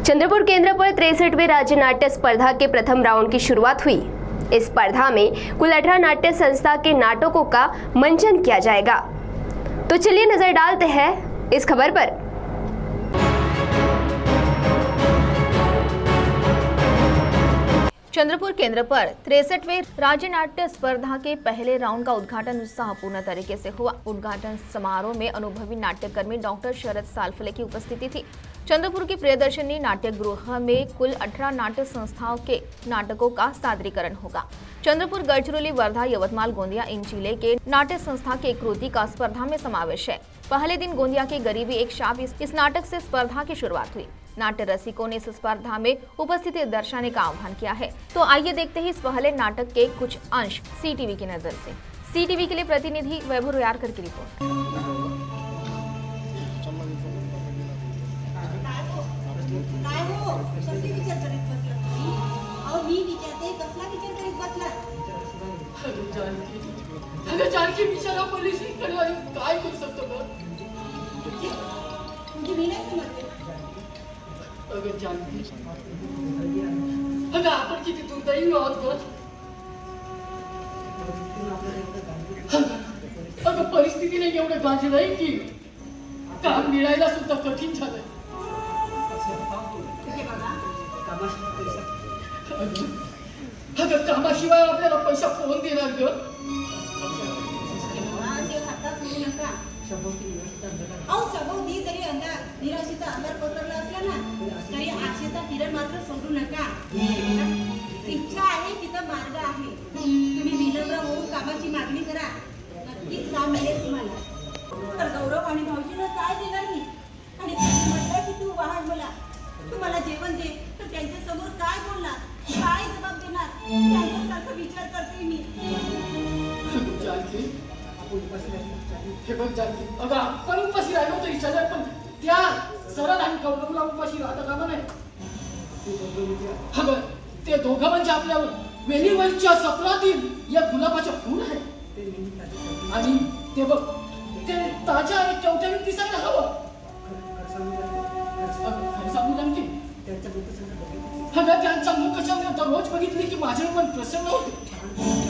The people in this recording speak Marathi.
चंद्रपुर केंद्र पर 63वें राज्य नाट्य स्पर्धा के प्रथम राउंड की शुरुआत हुई। इस स्पर्धा में कुल 18 नाट्य संस्था के नाटकों का मंचन किया जाएगा। तो चलिए नजर डालते हैं इस खबर पर। चंद्रपुर केंद्र पर 63वें राज्य नाट्य स्पर्धा के पहले राउंड का उद्घाटन उत्साहपूर्ण तरीके से हुआ। उद्घाटन समारोह में अनुभवी नाट्यकर्मी डॉक्टर शरद सालफले की उपस्थिति थी। चंद्रपुर की प्रियदर्शनी नाट्य गृह में कुल 18 नाट्य संस्थाओं के नाटकों का सादरीकरण होगा। चंद्रपुर, गढ़चिरौली, वर्धा, यवतमाल, गोंदिया इन जिले के नाट्य संस्था के कृति का स्पर्धा में समावेश है। पहले दिन गोंदिया की गरीबी एक शाप इस नाटक से स्पर्धा की शुरुआत हुई। नाट्य रसिकों ने इस स्पर्धा में उपस्थिति दर्शाने का आह्वान किया है। तो आइए देखते हैं इस पहले नाटक के कुछ अंश सीटीवी की नजर से। सीटीवी के लिए प्रतिनिधि वैभव रुयारकर की रिपोर्ट। अगं जानकी, अगं आपण किती दुर्दैवी आहोत ग। अगं परिस्थितीने एवढं गाजलंय की काम मिळायला सुद्धा कठीण झालंय। अगं कामाशिवाय आपल्याला पैसा कोण देणार ग? सभोवती जरी अंधार निराशेचा अंधार पसरला असला ना तरी आशेचा किरण मात्र सोडू नका। इच्छा आहे तिथं मार्ग आहे। तुम्ही विनम्र होऊन कामाची मागणी करा, नक्कीच काम मिळेल तुम्हाला। तर गौरव आणि भाऊजीला काय देणार मी? आणि त्यांनी म्हटलं की तू वाहन मला, तू मला जेवण दे, तर त्यांच्या समोर काय बोलणार, काय जबाब देणार, त्यांच्यासारखं विचार करते मी। हे बघ जानकी, अगं आपण उपाशी राहिलो तरी चालेल, पण त्या सरळ आणि गौरवला उपाशी राहता कामा नाही। अगं ते दोघं म्हणजे आपल्या वेलीवरच्या सत्रातील एक गुलाबाच्या फूल आहे। आणि ते बघ ते ताज्या आणि टवटवीत दिसायला हवं। सांगू जानकी, अगं त्यांच्या मुखचंद्र दररोज बघितली की माझे मन प्रसन्न होते।